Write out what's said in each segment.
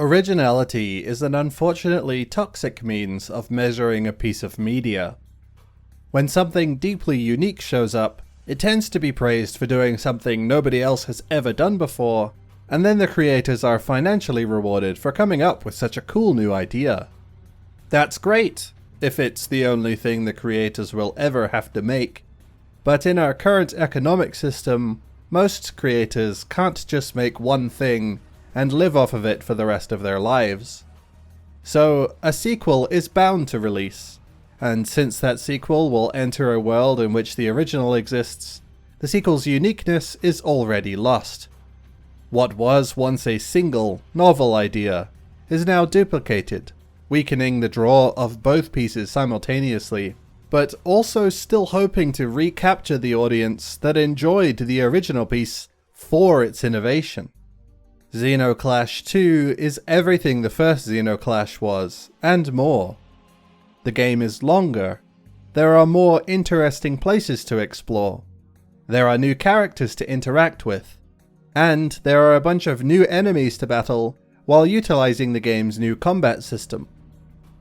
Originality is an unfortunately toxic means of measuring a piece of media. When something deeply unique shows up, it tends to be praised for doing something nobody else has ever done before, and then the creators are financially rewarded for coming up with such a cool new idea. That's great, if it's the only thing the creators will ever have to make. But in our current economic system, most creators can't just make one thing and live off of it for the rest of their lives. So a sequel is bound to release, and since that sequel will enter a world in which the original exists, the sequel's uniqueness is already lost. What was once a single, novel idea is now duplicated, weakening the draw of both pieces simultaneously, but also still hoping to recapture the audience that enjoyed the original piece for its innovation. Zeno Clash 2 is everything the first Zeno Clash was, and more. The game is longer. There are more interesting places to explore. There are new characters to interact with. And there are a bunch of new enemies to battle while utilizing the game's new combat system.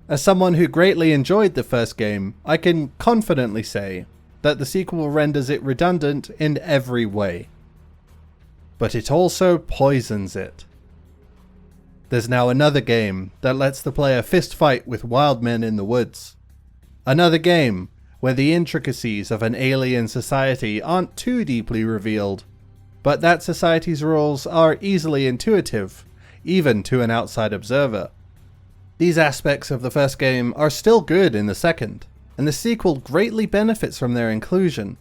As someone who greatly enjoyed the first game, I can confidently say that the sequel renders it redundant in every way. But it also poisons it. There's now another game that lets the player fist fight with wild men in the woods. Another game where the intricacies of an alien society aren't too deeply revealed, but that society's rules are easily intuitive, even to an outside observer. These aspects of the first game are still good in the second, and the sequel greatly benefits from their inclusion,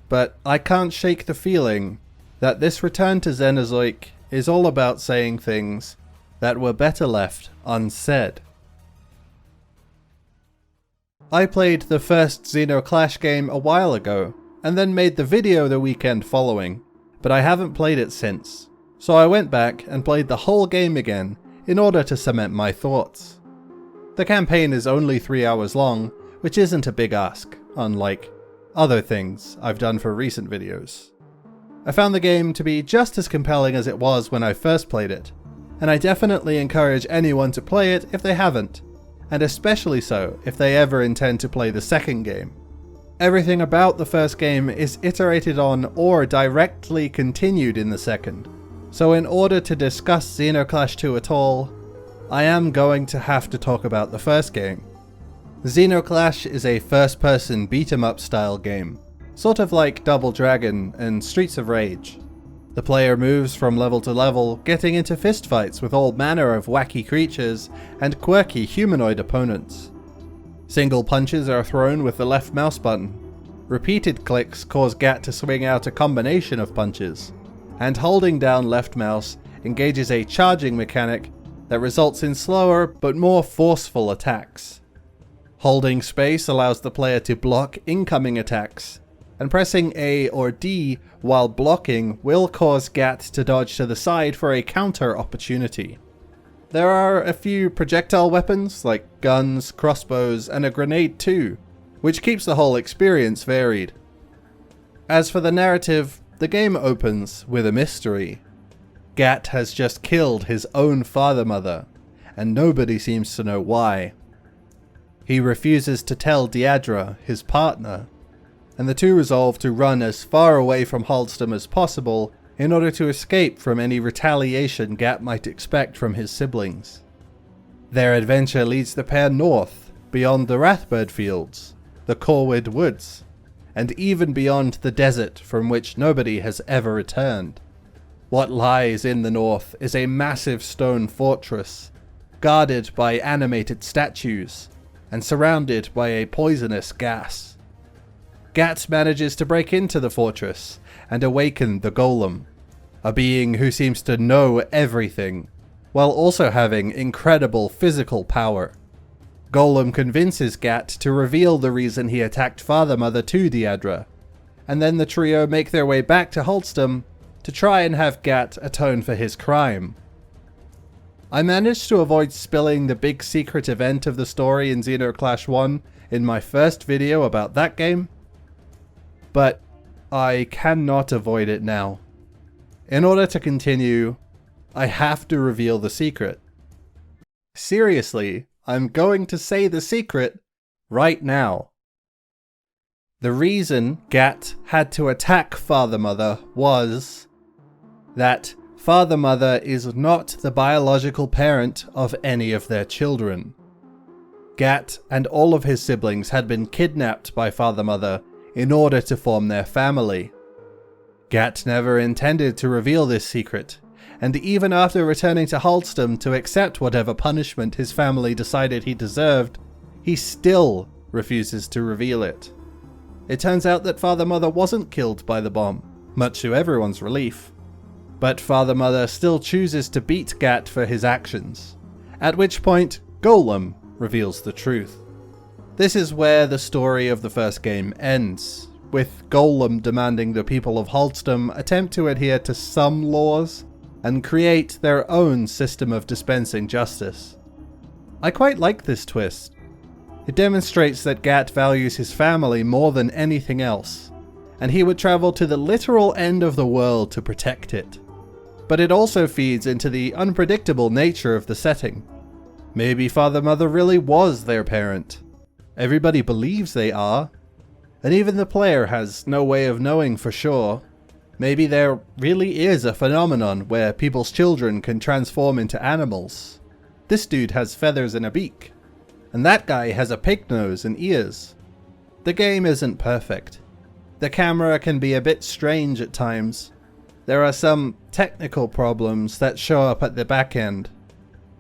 but I can't shake the feeling that this return to Xenozoic is all about saying things that were better left unsaid. I played the first Zeno Clash game a while ago, and then made the video the weekend following, but I haven't played it since, so I went back and played the whole game again in order to cement my thoughts. The campaign is only 3 hours long, which isn't a big ask, unlike other things I've done for recent videos. I found the game to be just as compelling as it was when I first played it, and I definitely encourage anyone to play it if they haven't, and especially so if they ever intend to play the second game. Everything about the first game is iterated on or directly continued in the second, so in order to discuss Zeno Clash 2 at all, I am going to have to talk about the first game. Zeno Clash is a first-person beat-em-up style game, sort of like Double Dragon and Streets of Rage. The player moves from level to level, getting into fistfights with all manner of wacky creatures and quirky humanoid opponents. Single punches are thrown with the left mouse button. Repeated clicks cause Gat to swing out a combination of punches, and holding down left mouse engages a charging mechanic that results in slower but more forceful attacks. Holding space allows the player to block incoming attacks, and pressing A or D while blocking will cause Gat to dodge to the side for a counter opportunity. There are a few projectile weapons like guns, crossbows, and a grenade too, which keeps the whole experience varied. As for the narrative, the game opens with a mystery. Gat has just killed his own father-mother, and nobody seems to know why. He refuses to tell Deidre, his partner, and the two resolve to run as far away from Halston as possible in order to escape from any retaliation Gat might expect from his siblings. Their adventure leads the pair north, beyond the Rathbird Fields, the Corwood Woods, and even beyond the desert from which nobody has ever returned. What lies in the north is a massive stone fortress, guarded by animated statues, and surrounded by a poisonous gas. Gat manages to break into the fortress and awaken the Golem, a being who seems to know everything, while also having incredible physical power. Golem convinces Gat to reveal the reason he attacked Father-Mother to Deidre, and then the trio make their way back to Halston to try and have Gat atone for his crime. I managed to avoid spilling the big secret event of the story in Zeno Clash 1 in my first video about that game, but I cannot avoid it now. In order to continue, I have to reveal the secret. Seriously, I'm going to say the secret right now. The reason Gat had to attack Father Mother was that Father Mother is not the biological parent of any of their children. Gat and all of his siblings had been kidnapped by Father Mother in order to form their family. Gat never intended to reveal this secret, and even after returning to Halston to accept whatever punishment his family decided he deserved, he still refuses to reveal it. It turns out that Father Mother wasn't killed by the bomb, much to everyone's relief. But Father Mother still chooses to beat Gat for his actions, at which point Golem reveals the truth. This is where the story of the first game ends, with Golem demanding the people of Halston attempt to adhere to some laws and create their own system of dispensing justice. I quite like this twist. It demonstrates that Gat values his family more than anything else, and he would travel to the literal end of the world to protect it. But it also feeds into the unpredictable nature of the setting. Maybe Father Mother really was their parent. Everybody believes they are, and even the player has no way of knowing for sure. Maybe there really is a phenomenon where people's children can transform into animals. This dude has feathers and a beak, and that guy has a pig nose and ears. The game isn't perfect. The camera can be a bit strange at times. There are some technical problems that show up at the back end,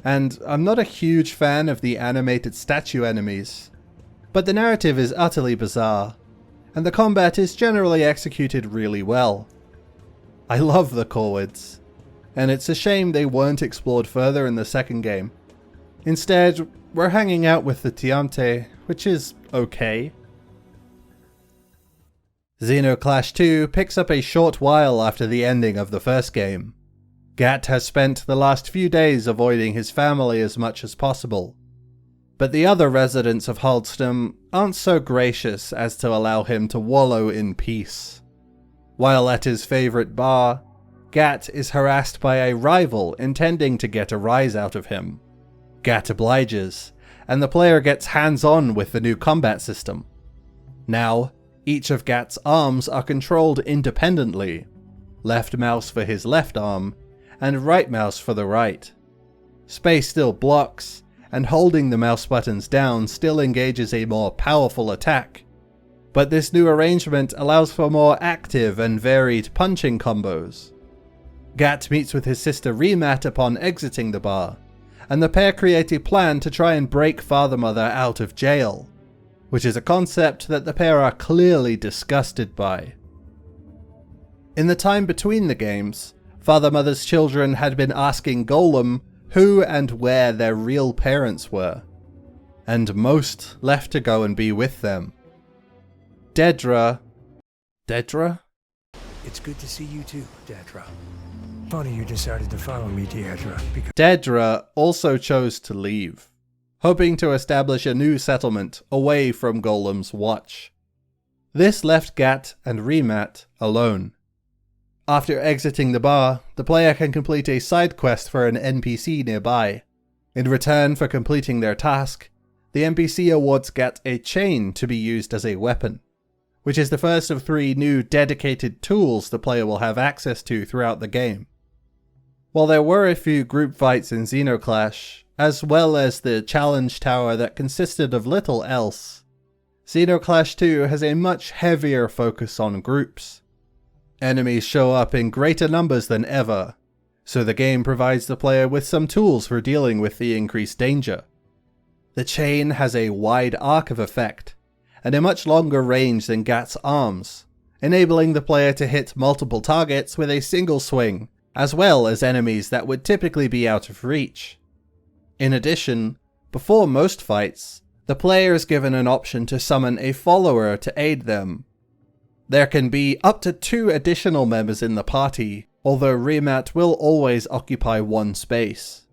and I'm not a huge fan of the animated statue enemies. But the narrative is utterly bizarre, and the combat is generally executed really well. I love the Corvids, and it's a shame they weren't explored further in the second game. Instead, we're hanging out with the Tiamte, which is okay. Zeno Clash 2 picks up a short while after the ending of the first game. Gat has spent the last few days avoiding his family as much as possible, but the other residents of Halston aren't so gracious as to allow him to wallow in peace. While at his favourite bar, Gat is harassed by a rival intending to get a rise out of him. Gat obliges, and the player gets hands-on with the new combat system. Now, each of Gat's arms are controlled independently, left mouse for his left arm, and right mouse for the right. Space still blocks, and holding the mouse buttons down still engages a more powerful attack. But this new arrangement allows for more active and varied punching combos. Gat meets with his sister Remat upon exiting the bar, and the pair create a plan to try and break Father Mother out of jail, which is a concept that the pair are clearly disgusted by. In the time between the games, Father Mother's children had been asking Golem who and where their real parents were, and most left to go and be with them. Dedra? It's good to see you too, Dedra. Funny you decided to follow me, Dedra, because Dedra also chose to leave, hoping to establish a new settlement away from Golem's watch. This left Gat and Remat alone. After exiting the bar, the player can complete a side quest for an NPC nearby. In return for completing their task, the NPC awards Gat a chain to be used as a weapon, which is the first of 3 new dedicated tools the player will have access to throughout the game. While there were a few group fights in Zeno Clash, as well as the challenge tower that consisted of little else, Zeno Clash 2 has a much heavier focus on groups. Enemies show up in greater numbers than ever, so the game provides the player with some tools for dealing with the increased danger. The chain has a wide arc of effect, and a much longer range than Gat's arms, enabling the player to hit multiple targets with a single swing, as well as enemies that would typically be out of reach. In addition, before most fights, the player is given an option to summon a follower to aid them. There can be up to 2 additional members in the party, although Remat will always occupy 1 space.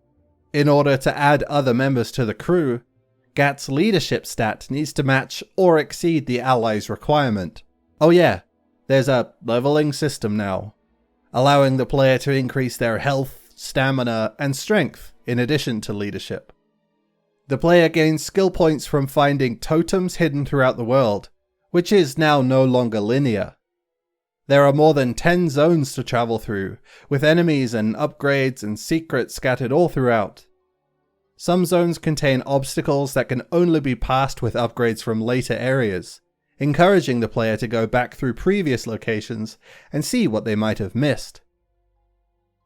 In order to add other members to the crew, Gat's leadership stat needs to match or exceed the ally's requirement. Oh yeah, there's a leveling system now, allowing the player to increase their health, stamina, and strength in addition to leadership. The player gains skill points from finding totems hidden throughout the world, which is now no longer linear. There are more than 10 zones to travel through, with enemies and upgrades and secrets scattered all throughout. Some zones contain obstacles that can only be passed with upgrades from later areas, encouraging the player to go back through previous locations and see what they might have missed.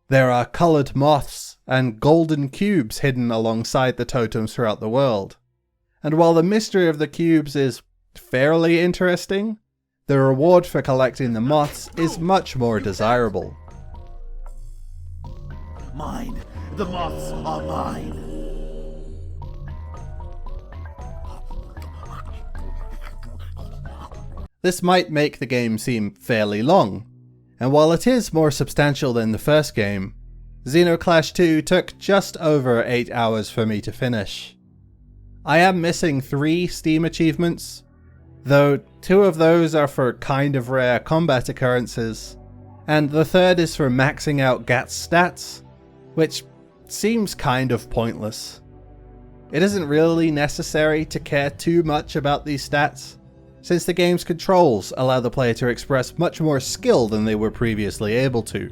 There are coloured moths and golden cubes hidden alongside the totems throughout the world, and while the mystery of the cubes is fairly interesting, the reward for collecting the moths is much more desirable. Mine! The moths are mine! This might make the game seem fairly long, and while it is more substantial than the first game, Zeno Clash 2 took just over 8 hours for me to finish. I am missing 3 Steam achievements, though 2 of those are for kind of rare combat occurrences, and the third is for maxing out Gat's stats, which seems kind of pointless. It isn't really necessary to care too much about these stats, since the game's controls allow the player to express much more skill than they were previously able to.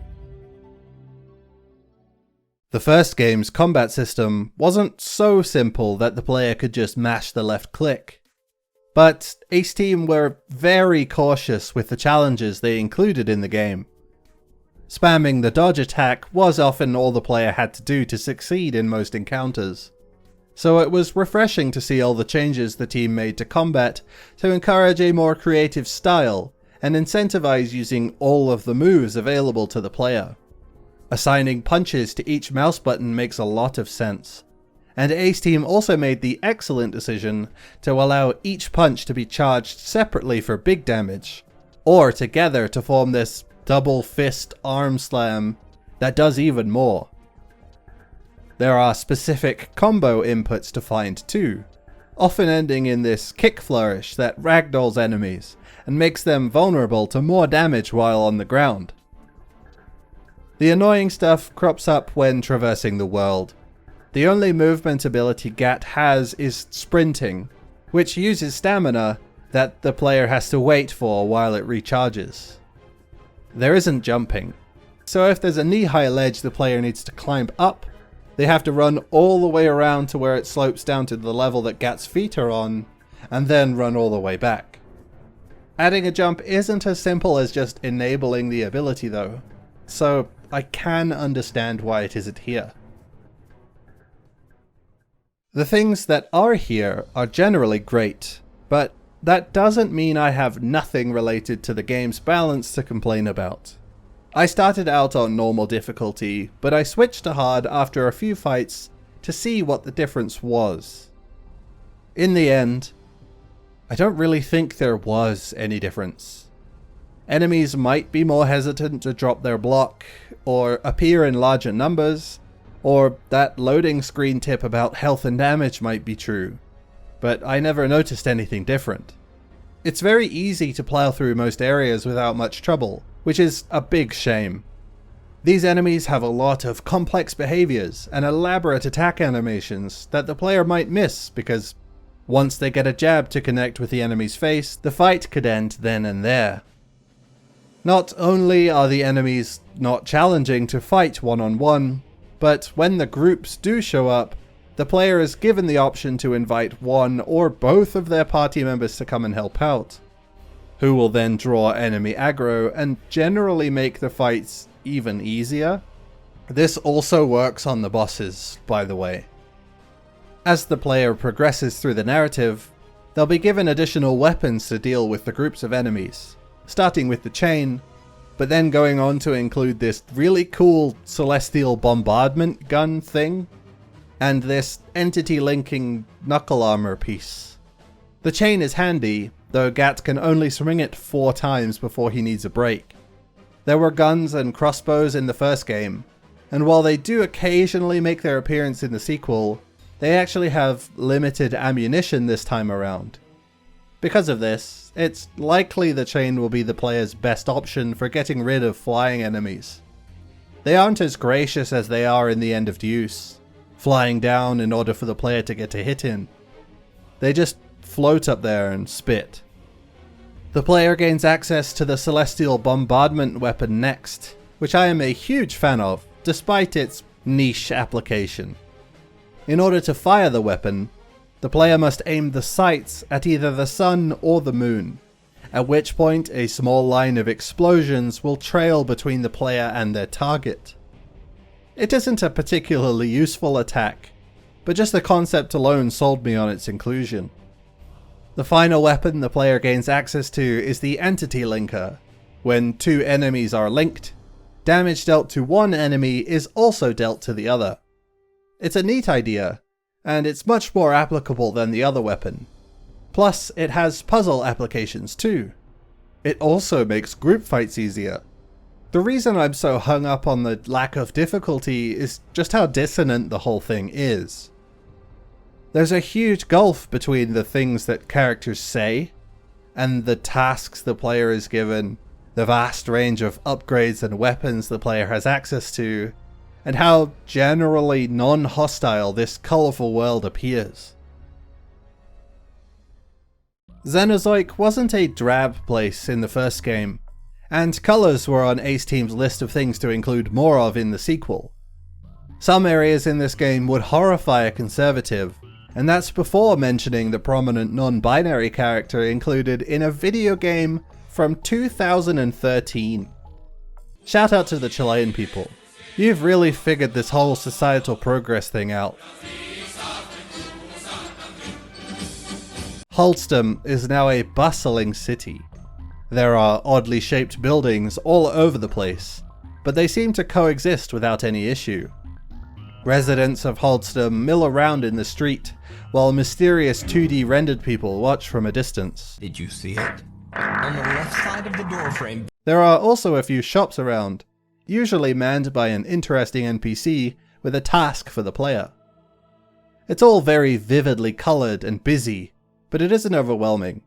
The first game's combat system wasn't so simple that the player could just mash the left click, but Ace Team were very cautious with the challenges they included in the game. Spamming the dodge attack was often all the player had to do to succeed in most encounters, so it was refreshing to see all the changes the team made to combat to encourage a more creative style and incentivize using all of the moves available to the player. Assigning punches to each mouse button makes a lot of sense, and Ace Team also made the excellent decision to allow each punch to be charged separately for big damage, or together to form this double fist arm slam that does even more. There are specific combo inputs to find too, often ending in this kick flourish that ragdolls enemies and makes them vulnerable to more damage while on the ground. The annoying stuff crops up when traversing the world. The only movement ability Gat has is sprinting, which uses stamina that the player has to wait for while it recharges. There isn't jumping, so if there's a knee-high ledge the player needs to climb up, they have to run all the way around to where it slopes down to the level that Gat's feet are on, and then run all the way back. Adding a jump isn't as simple as just enabling the ability though, so I can understand why it isn't here. The things that are here are generally great, but that doesn't mean I have nothing related to the game's balance to complain about. I started out on normal difficulty, but I switched to hard after a few fights to see what the difference was. In the end, I don't really think there was any difference. Enemies might be more hesitant to drop their block, or appear in larger numbers, or that loading screen tip about health and damage might be true, but I never noticed anything different. It's very easy to plow through most areas without much trouble, which is a big shame. These enemies have a lot of complex behaviors and elaborate attack animations that the player might miss because once they get a jab to connect with the enemy's face, the fight could end then and there. Not only are the enemies not challenging to fight one-on-one, but when the groups do show up, the player is given the option to invite one or both of their party members to come and help out, who will then draw enemy aggro and generally make the fights even easier. This also works on the bosses, by the way. As the player progresses through the narrative, they'll be given additional weapons to deal with the groups of enemies, starting with the chain, but then going on to include this really cool celestial bombardment gun thing, and this entity linking knuckle armor piece. The chain is handy, though Gat can only swing it 4 times before he needs a break. There were guns and crossbows in the first game, and while they do occasionally make their appearance in the sequel, they actually have limited ammunition this time around. Because of this, it's likely the chain will be the player's best option for getting rid of flying enemies. They aren't as gracious as they are in the end of use, flying down in order for the player to get a hit in. They just float up there and spit. The player gains access to the Celestial Bombardment weapon next, which I am a huge fan of, despite its niche application. In order to fire the weapon, the player must aim the sights at either the sun or the moon, at which point a small line of explosions will trail between the player and their target. It isn't a particularly useful attack, but just the concept alone sold me on its inclusion. The final weapon the player gains access to is the Entity Linker. When two enemies are linked, damage dealt to one enemy is also dealt to the other. It's a neat idea, and it's much more applicable than the other weapon. Plus, it has puzzle applications too. It also makes group fights easier. The reason I'm so hung up on the lack of difficulty is just how dissonant the whole thing is. There's a huge gulf between the things that characters say, and the tasks the player is given, the vast range of upgrades and weapons the player has access to, and how generally non-hostile this colourful world appears. Xenozoic wasn't a drab place in the first game, and colours were on Ace Team's list of things to include more of in the sequel. Some areas in this game would horrify a conservative, and that's before mentioning the prominent non-binary character included in a video game from 2013. Shout out to the Chilean people. You've really figured this whole societal progress thing out. Holston is now a bustling city. There are oddly shaped buildings all over the place, but they seem to coexist without any issue. Residents of Holston mill around in the street, while mysterious 2D rendered people watch from a distance. Did you see it? On the left side of the doorframe. There are also a few shops around, usually manned by an interesting NPC with a task for the player. It's all very vividly coloured and busy, but it isn't overwhelming.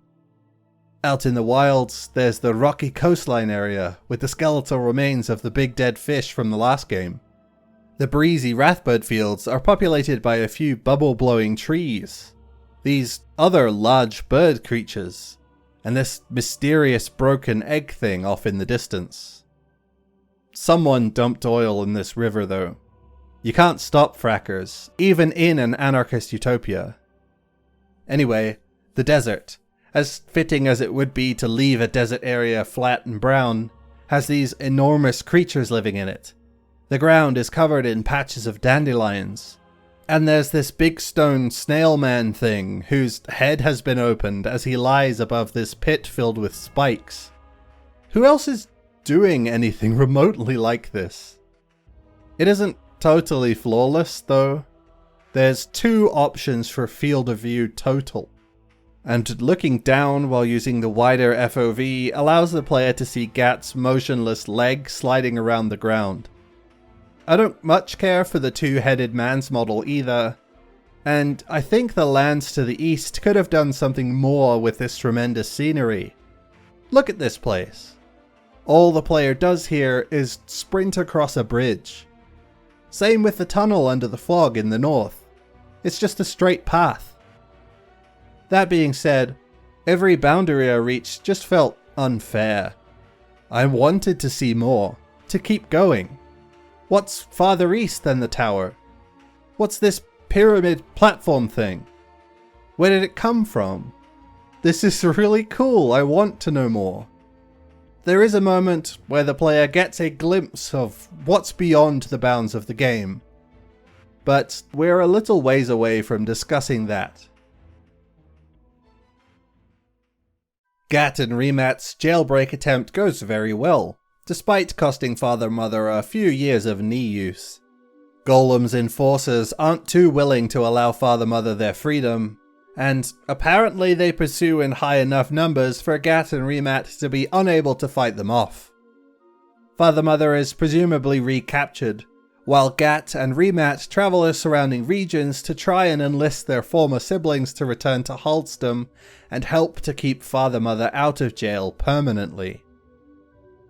Out in the wilds, there's the rocky coastline area with the skeletal remains of the big dead fish from the last game. The breezy Wrathbird fields are populated by a few bubble-blowing trees, these other large bird creatures, and this mysterious broken egg thing off in the distance. Someone dumped oil in this river though. You can't stop frackers, even in an anarchist utopia. Anyway, the desert, as fitting as it would be to leave a desert area flat and brown, has these enormous creatures living in it. The ground is covered in patches of dandelions, and there's this big stone snail man thing whose head has been opened as he lies above this pit filled with spikes. Who else is doing anything remotely like this? It isn't totally flawless though. There's two options for field of view total, and looking down while using the wider FOV allows the player to see Gat's motionless leg sliding around the ground. I don't much care for the two-headed man's model either, and I think the lands to the east could have done something more with this tremendous scenery. Look at this place. All the player does here is sprint across a bridge. Same with the tunnel under the fog in the north. It's just a straight path. That being said, every boundary I reached just felt unfair. I wanted to see more, to keep going. What's farther east than the tower? What's this pyramid platform thing? Where did it come from? This is really cool, I want to know more. There is a moment where the player gets a glimpse of what's beyond the bounds of the game, but we're a little ways away from discussing that. Gat and Remat's jailbreak attempt goes very well, despite costing Father Mother a few years of knee use. Golem's enforcers aren't too willing to allow Father Mother their freedom, and apparently they pursue in high enough numbers for Gat and Remat to be unable to fight them off. Father Mother is presumably recaptured, while Gat and Remat travel the surrounding regions to try and enlist their former siblings to return to Haldstam and help to keep Father Mother out of jail permanently.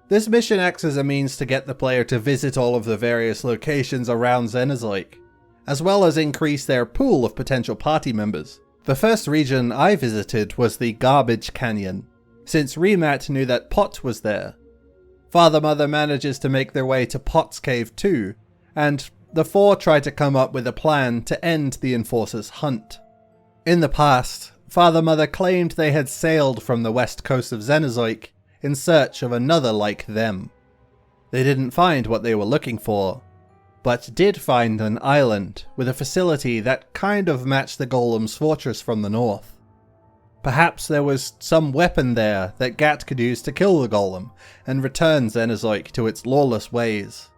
This mission acts as a means to get the player to visit all of the various locations around Xenozoic, as well as increase their pool of potential party members. The first region I visited was the Garbage Canyon, since Remat knew that Pot was there. Father Mother manages to make their way to Pot's cave too, and the four try to come up with a plan to end the Enforcer's hunt. In the past, Father Mother claimed they had sailed from the west coast of Xenozoic in search of another like them. They didn't find what they were looking for, but did find an island with a facility that kind of matched the Golem's fortress from the north. Perhaps there was some weapon there that Gat could use to kill the Golem and return Xenozoic to its lawless ways.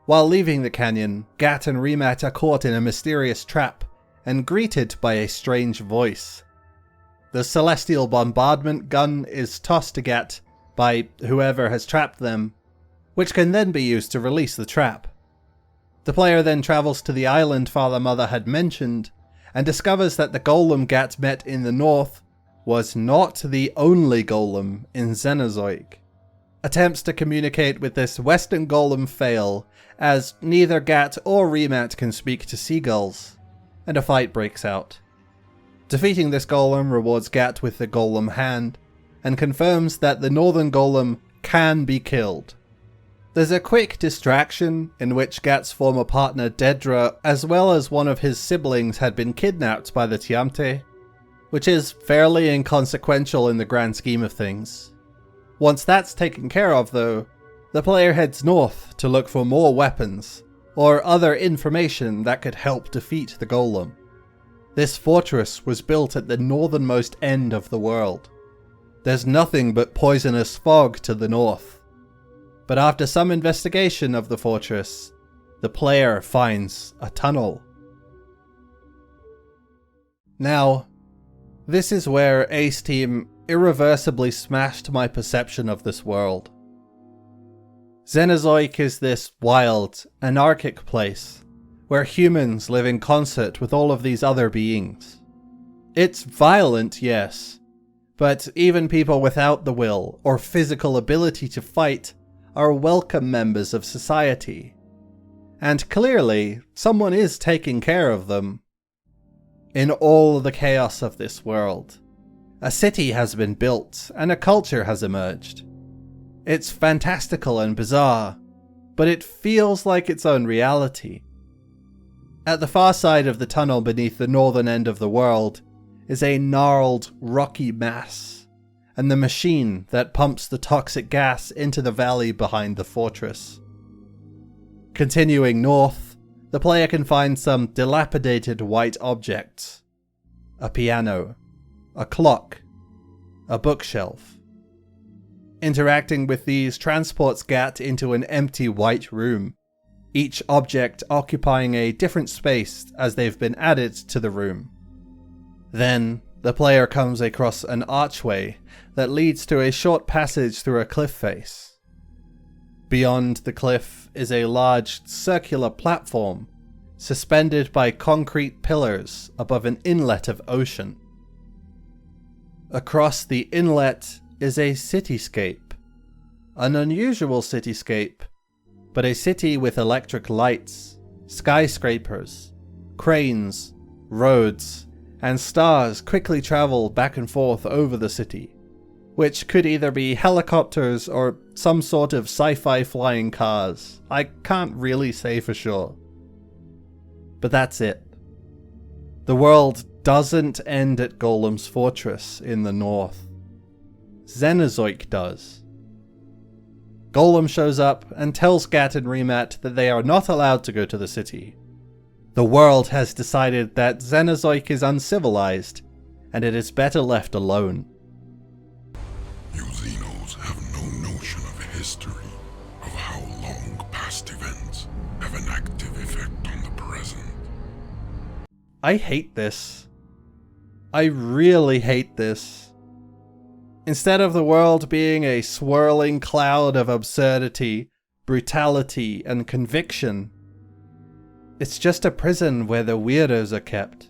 While leaving the canyon, Gat and Remat are caught in a mysterious trap and greeted by a strange voice. The celestial bombardment gun is tossed to Gat by whoever has trapped them, which can then be used to release the trap. The player then travels to the island Father Mother had mentioned, and discovers that the Golem Gat met in the north was not the only Golem in Xenozoic. Attempts to communicate with this western Golem fail, as neither Gat or Remat can speak to seagulls, and a fight breaks out. Defeating this Golem rewards Gat with the Golem Hand, and confirms that the northern Golem can be killed. There's a quick distraction in which Gat's former partner Dedra, as well as one of his siblings, had been kidnapped by the Tiamte, which is fairly inconsequential in the grand scheme of things. Once that's taken care of though, the player heads north to look for more weapons, or other information that could help defeat the Golem. This fortress was built at the northernmost end of the world. There's nothing but poisonous fog to the north. But after some investigation of the fortress, the player finds a tunnel. Now, this is where Ace Team irreversibly smashed my perception of this world. Xenozoic is this wild, anarchic place, where humans live in concert with all of these other beings. It's violent, yes, but even people without the will or physical ability to fight are welcome members of society. And clearly, someone is taking care of them. In all the chaos of this world, a city has been built and a culture has emerged. It's fantastical and bizarre, but it feels like its own reality. At the far side of the tunnel beneath the northern end of the world is a gnarled, rocky mass, and the machine that pumps the toxic gas into the valley behind the fortress. Continuing north, the player can find some dilapidated white objects. A piano, a clock, a bookshelf. Interacting with these transports Gat into an empty white room, each object occupying a different space as they've been added to the room. Then, the player comes across an archway that leads to a short passage through a cliff face. Beyond the cliff is a large circular platform, suspended by concrete pillars above an inlet of ocean. Across the inlet is a cityscape. An unusual cityscape, but a city with electric lights, skyscrapers, cranes, roads, and stars quickly travel back and forth over the city, which could either be helicopters or some sort of sci-fi flying cars. I can't really say for sure. But that's it. The world doesn't end at Golem's fortress in the north. Xenozoic does. Golem shows up and tells Gat and Remat that they are not allowed to go to the city. The world has decided that Xenozoic is uncivilized, and it is better left alone. You Xenos have no notion of history, of how long past events have an active effect on the present. I hate this. I really hate this. Instead of the world being a swirling cloud of absurdity, brutality, and conviction, it's just a prison where the weirdos are kept.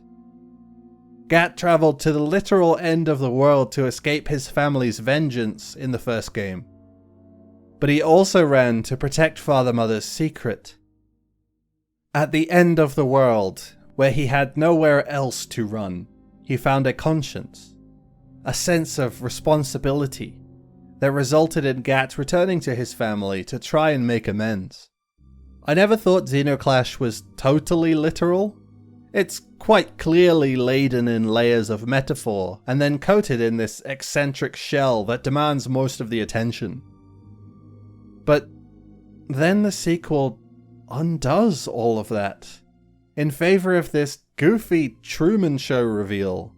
Gat traveled to the literal end of the world to escape his family's vengeance in the first game. But he also ran to protect Father Mother's secret. At the end of the world, where he had nowhere else to run, he found a conscience, a sense of responsibility that resulted in Gat returning to his family to try and make amends. I never thought Zeno Clash was totally literal. It's quite clearly laden in layers of metaphor and then coated in this eccentric shell that demands most of the attention. But then the sequel undoes all of that in favor of this goofy Truman Show reveal.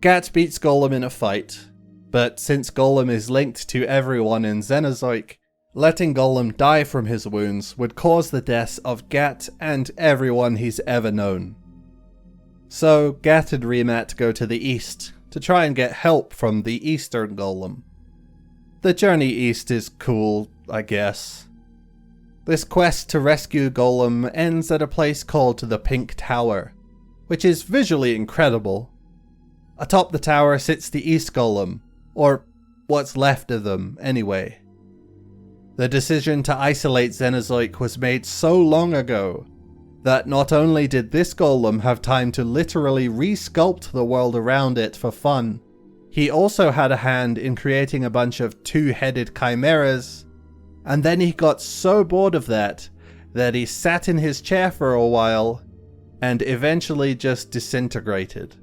Gat beats Golem in a fight, but since Golem is linked to everyone in Xenozoic, letting Golem die from his wounds would cause the deaths of Gat and everyone he's ever known. So Gat and Remat go to the east to try and get help from the Eastern Golem. The journey east is cool, I guess. This quest to rescue Golem ends at a place called the Pink Tower, which is visually incredible. Atop the tower sits the East Golem, or what's left of them anyway. The decision to isolate Xenozoic was made so long ago that not only did this Golem have time to literally re-sculpt the world around it for fun, he also had a hand in creating a bunch of two-headed chimeras, and then he got so bored of that he sat in his chair for a while and eventually just disintegrated.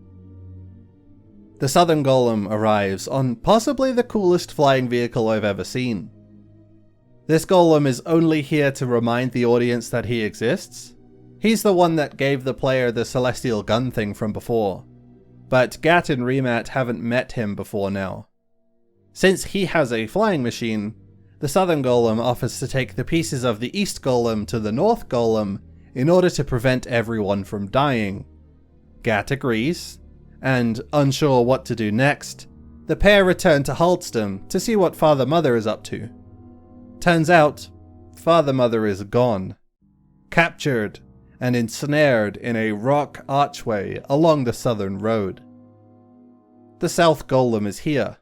The Southern Golem arrives on possibly the coolest flying vehicle I've ever seen. This Golem is only here to remind the audience that he exists. He's the one that gave the player the celestial gun thing from before, but Gat and Remat haven't met him before now. Since he has a flying machine, the Southern Golem offers to take the pieces of the East Golem to the North Golem in order to prevent everyone from dying. Gat agrees, and unsure what to do next, the pair return to Haldston to see what Father Mother is up to. Turns out, Father Mother is gone, captured and ensnared in a rock archway along the southern road. The South Golem is here,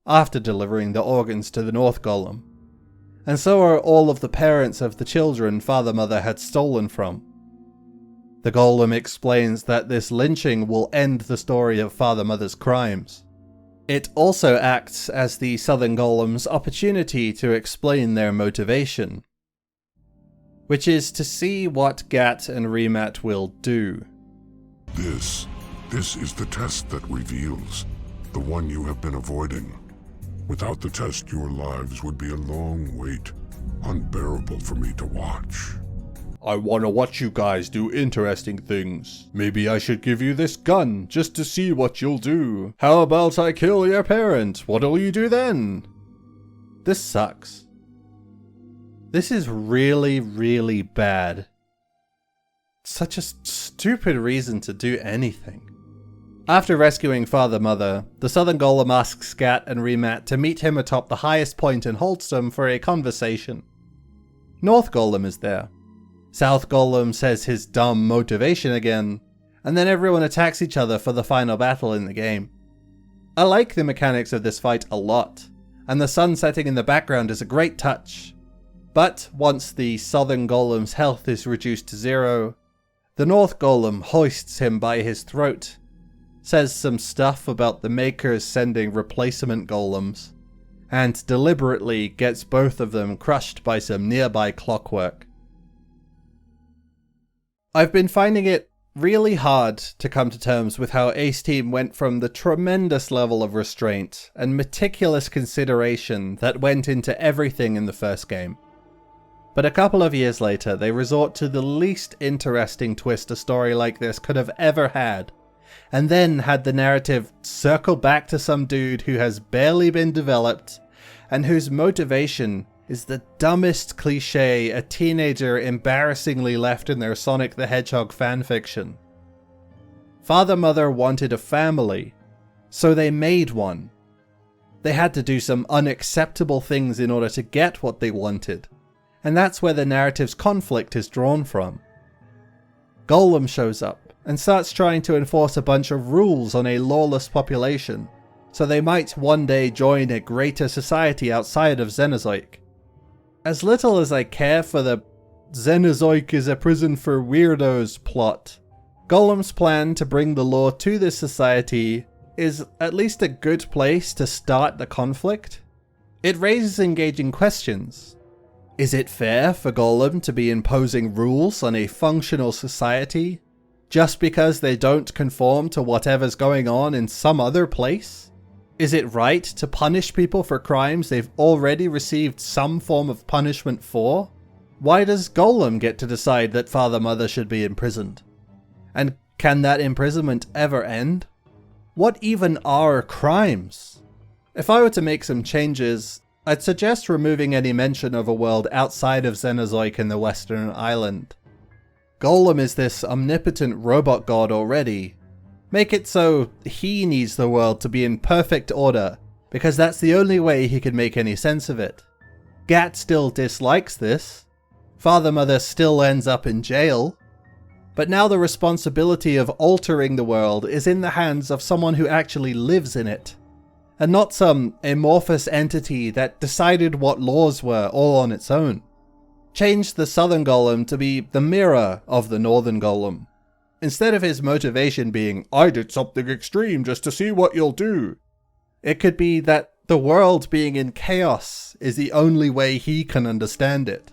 after delivering the organs to the North Golem, and so are all of the parents of the children Father Mother had stolen from. The Golem explains that this lynching will end the story of Father Mother's crimes. It also acts as the Southern Golem's opportunity to explain their motivation, which is to see what Gat and Remat will do. This is the test that reveals, the one you have been avoiding. Without the test, your lives would be a long wait, unbearable for me to watch. I wanna watch you guys do interesting things. Maybe I should give you this gun, just to see what you'll do. How about I kill your parent? What'll you do then? This sucks. This is really, really bad. Such a stupid reason to do anything. After rescuing Father Mother, the Southern Golem asks Gat and Remat to meet him atop the highest point in Haldston for a conversation. North Golem is there. South Golem says his dumb motivation again, and then everyone attacks each other for the final battle in the game. I like the mechanics of this fight a lot, and the sun setting in the background is a great touch. But once the Southern Golem's health is reduced to 0, the North Golem hoists him by his throat, says some stuff about the makers sending replacement golems, and deliberately gets both of them crushed by some nearby clockwork. I've been finding it really hard to come to terms with how Ace Team went from the tremendous level of restraint and meticulous consideration that went into everything in the first game. But a couple of years later, they resort to the least interesting twist a story like this could have ever had, and then had the narrative circle back to some dude who has barely been developed, and whose motivation is the dumbest cliche a teenager embarrassingly left in their Sonic the Hedgehog fanfiction. Father Mother wanted a family, so they made one. They had to do some unacceptable things in order to get what they wanted, and that's where the narrative's conflict is drawn from. Golem shows up and starts trying to enforce a bunch of rules on a lawless population, so they might one day join a greater society outside of Xenozoic. As little as I care for the Xenozoic is a prison for weirdos plot. Golem's plan to bring the law to this society is at least a good place to start the conflict. It raises engaging questions. Is it fair for Golem to be imposing rules on a functional society just because they don't conform to whatever's going on in some other place? Is it right to punish people for crimes they've already received some form of punishment for? Why does Golem get to decide that Father Mother should be imprisoned? And can that imprisonment ever end? What even are crimes? If I were to make some changes, I'd suggest removing any mention of a world outside of Xenozoic in the Western Island. Golem is this omnipotent robot god already. Make it so he needs the world to be in perfect order, because that's the only way he can make any sense of it. Gat still dislikes this. Father Mother still ends up in jail. But now the responsibility of altering the world is in the hands of someone who actually lives in it, and not some amorphous entity that decided what laws were all on its own. Change the Southern Golem to be the mirror of the Northern Golem. Instead of his motivation being, I did something extreme just to see what you'll do, it could be that the world being in chaos is the only way he can understand it.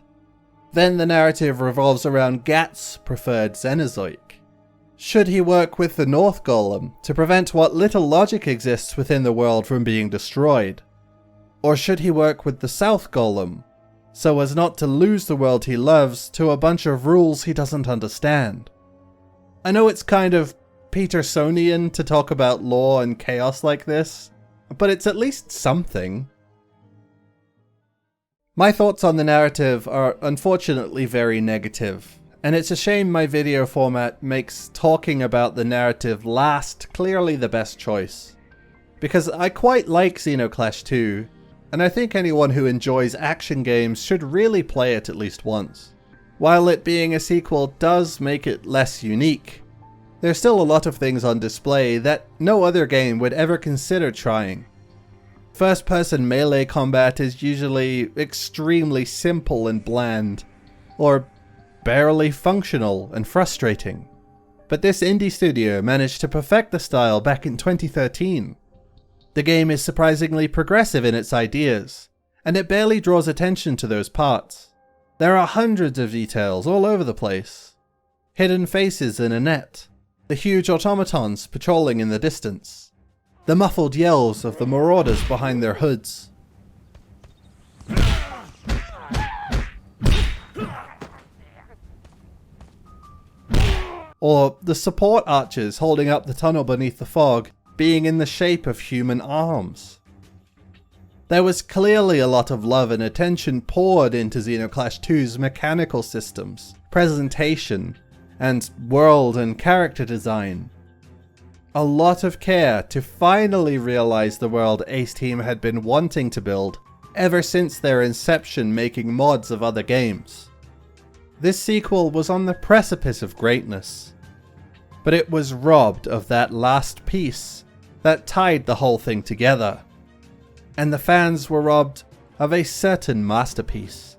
Then the narrative revolves around Gat's preferred Xenozoic. Should he work with the North Golem to prevent what little logic exists within the world from being destroyed? Or should he work with the South Golem, so as not to lose the world he loves to a bunch of rules he doesn't understand? I know it's kind of Petersonian to talk about law and chaos like this, but it's at least something. My thoughts on the narrative are unfortunately very negative, and it's a shame my video format makes talking about the narrative last clearly the best choice. Because I quite like Zeno Clash 2, and I think anyone who enjoys action games should really play it at least once. While it being a sequel does make it less unique, there's still a lot of things on display that no other game would ever consider trying. First-person melee combat is usually extremely simple and bland, or barely functional and frustrating. But this indie studio managed to perfect the style back in 2013. The game is surprisingly progressive in its ideas, and it barely draws attention to those parts. There are hundreds of details all over the place. Hidden faces in a net, the huge automatons patrolling in the distance, the muffled yells of the marauders behind their hoods. Or the support archers holding up the tunnel beneath the fog being in the shape of human arms. There was clearly a lot of love and attention poured into Zeno Clash 2's mechanical systems, presentation, and world and character design. A lot of care to finally realize the world Ace Team had been wanting to build ever since their inception making mods of other games. This sequel was on the precipice of greatness, but it was robbed of that last piece that tied the whole thing together, and the fans were robbed of a certain masterpiece.